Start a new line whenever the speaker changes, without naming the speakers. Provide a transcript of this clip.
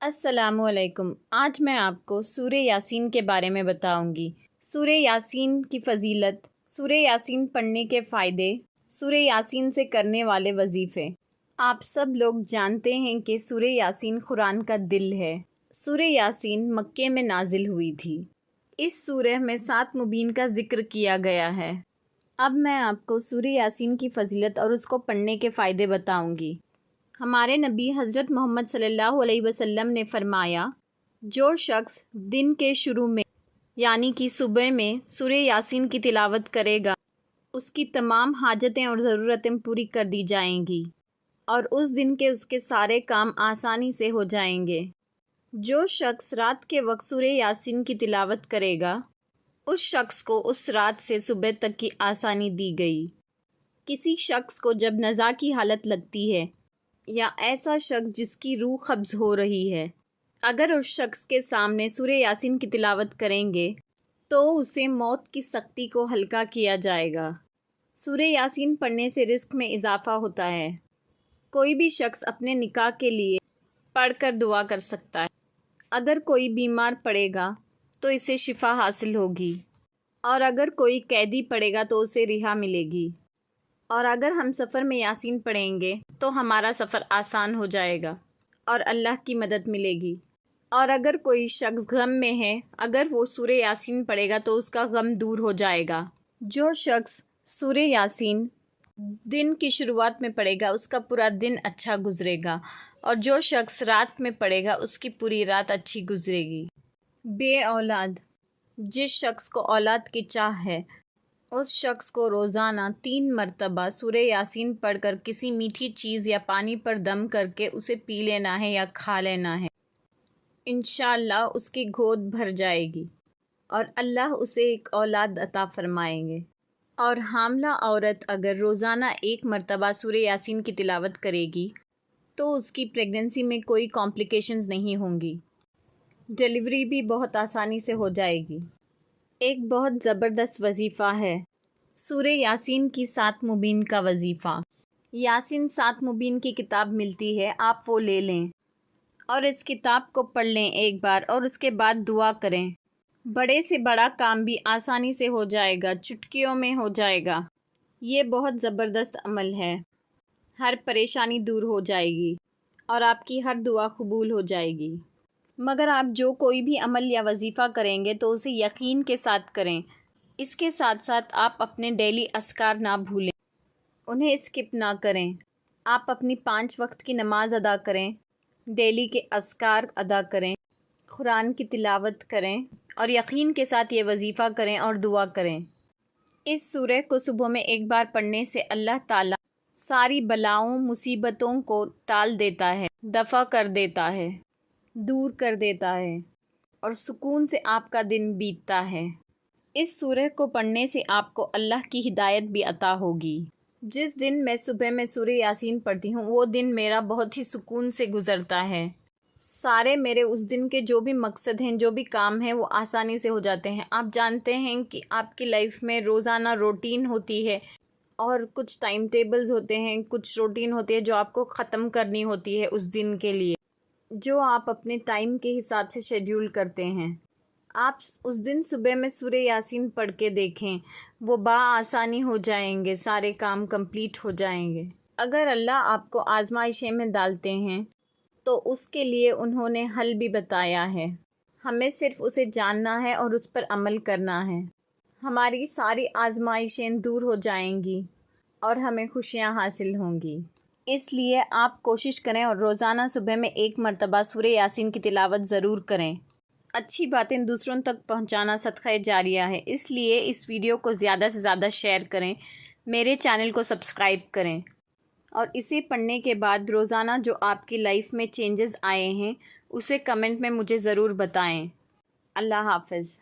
السلام علیکم۔ آج میں آپ کو سورہ یاسین کے بارے میں بتاؤں گی۔ سورہ یاسین کی فضیلت، سورہ یاسین پڑھنے کے فائدے، سورہ یاسین سے کرنے والے وظیفے۔ آپ سب لوگ جانتے ہیں کہ سورہ یاسین قرآن کا دل ہے۔ سورہ یاسین مکے میں نازل ہوئی تھی۔ اس سورہ میں 7 مبین کا ذکر کیا گیا ہے۔ اب میں آپ کو سورہ یاسین کی فضیلت اور اس کو پڑھنے کے فائدے بتاؤں گی۔ ہمارے نبی حضرت محمد صلی اللہ علیہ وسلم نے فرمایا، جو شخص دن کے شروع میں یعنی کہ صبح میں سورہ یاسین کی تلاوت کرے گا، اس کی تمام حاجتیں اور ضرورتیں پوری کر دی جائیں گی اور اس دن کے اس کے سارے کام آسانی سے ہو جائیں گے۔ جو شخص رات کے وقت سورہ یاسین کی تلاوت کرے گا، اس شخص کو اس رات سے صبح تک کی آسانی دی گئی۔ کسی شخص کو جب نزا کی حالت لگتی ہے یا ایسا شخص جس کی روح قبض ہو رہی ہے، اگر اس شخص کے سامنے سورہ یاسین کی تلاوت کریں گے تو اسے موت کی سختی کو ہلکا کیا جائے گا۔ سورہ یاسین پڑھنے سے رزق میں اضافہ ہوتا ہے۔ کوئی بھی شخص اپنے نکاح کے لیے پڑھ کر دعا کر سکتا ہے۔ اگر کوئی بیمار پڑے گا تو اسے شفا حاصل ہوگی، اور اگر کوئی قیدی پڑے گا تو اسے رہا ملے گی، اور اگر ہم سفر میں یاسین پڑھیں گے تو ہمارا سفر آسان ہو جائے گا اور اللہ کی مدد ملے گی۔ اور اگر کوئی شخص غم میں ہے، اگر وہ سورہ یاسین پڑھے گا تو اس کا غم دور ہو جائے گا۔ جو شخص سورہ یاسین دن کی شروعات میں پڑھے گا اس کا پورا دن اچھا گزرے گا، اور جو شخص رات میں پڑھے گا اس کی پوری رات اچھی گزرے گی۔ بے اولاد، جس شخص کو اولاد کی چاہ ہے، اس شخص کو روزانہ 3 مرتبہ سورہ یاسین پڑھ کر کسی میٹھی چیز یا پانی پر دم کر کے اسے پی لینا ہے یا کھا لینا ہے۔ انشاءاللہ اس کی گود بھر جائے گی اور اللہ اسے ایک اولاد عطا فرمائیں گے۔ اور حاملہ عورت اگر روزانہ 1 مرتبہ سورہ یاسین کی تلاوت کرے گی تو اس کی پریگننسی میں کوئی کمپلیکیشنز نہیں ہوں گی، ڈیلیوری بھی بہت آسانی سے ہو جائے گی۔ ایک بہت زبردست وظیفہ ہے سورہ یاسین کی 7 مبین کا وظیفہ۔ یاسین 7 مبین کی کتاب ملتی ہے، آپ وہ لے لیں اور اس کتاب کو پڑھ لیں ایک بار، اور اس کے بعد دعا کریں۔ بڑے سے بڑا کام بھی آسانی سے ہو جائے گا، چٹکیوں میں ہو جائے گا۔ یہ بہت زبردست عمل ہے۔ ہر پریشانی دور ہو جائے گی اور آپ کی ہر دعا قبول ہو جائے گی۔ مگر آپ جو کوئی بھی عمل یا وظیفہ کریں گے تو اسے یقین کے ساتھ کریں۔ اس کے ساتھ ساتھ آپ اپنے ڈیلی اذکار نہ بھولیں، انہیں اسکپ نہ کریں۔ آپ اپنی 5 وقت کی نماز ادا کریں، ڈیلی کے اذکار ادا کریں، قرآن کی تلاوت کریں اور یقین کے ساتھ یہ وظیفہ کریں اور دعا کریں۔ اس سورہ کو صبح میں ایک بار پڑھنے سے اللہ تعالیٰ ساری بلاؤں مصیبتوں کو ٹال دیتا ہے، دفع کر دیتا ہے، دور کر دیتا ہے، اور سکون سے آپ کا دن بیتتا ہے۔ اس سورہ کو پڑھنے سے آپ کو اللہ کی ہدایت بھی عطا ہوگی۔ جس دن میں صبح میں سورہ یاسین پڑھتی ہوں وہ دن میرا بہت ہی سکون سے گزرتا ہے۔ سارے میرے اس دن کے جو بھی مقصد ہیں، جو بھی کام ہیں، وہ آسانی سے ہو جاتے ہیں۔ آپ جانتے ہیں کہ آپ کی لائف میں روزانہ روٹین ہوتی ہے اور کچھ ٹائم ٹیبلز ہوتے ہیں، کچھ روٹین ہوتی ہے جو آپ کو ختم کرنی ہوتی ہے اس دن کے لیے، جو آپ اپنے ٹائم کے حساب سے شیڈیول کرتے ہیں۔ آپ اس دن صبح میں سورہ یاسین پڑھ کے دیکھیں، وہ بآسانی ہو جائیں گے، سارے کام کمپلیٹ ہو جائیں گے۔ اگر اللہ آپ کو آزمائشیں میں ڈالتے ہیں تو اس کے لیے انہوں نے حل بھی بتایا ہے۔ ہمیں صرف اسے جاننا ہے اور اس پر عمل کرنا ہے۔ ہماری ساری آزمائشیں دور ہو جائیں گی اور ہمیں خوشیاں حاصل ہوں گی۔ اس لیے آپ کوشش کریں اور روزانہ صبح میں 1 مرتبہ سورہ یاسین کی تلاوت ضرور کریں۔ اچھی باتیں دوسروں تک پہنچانا صدقہ جاریہ ہے، اس لیے اس ویڈیو کو زیادہ سے زیادہ شیئر کریں، میرے چینل کو سبسکرائب کریں، اور اسے پڑھنے کے بعد روزانہ جو آپ کی لائف میں چینجز آئے ہیں اسے کمنٹ میں مجھے ضرور بتائیں۔ اللہ حافظ۔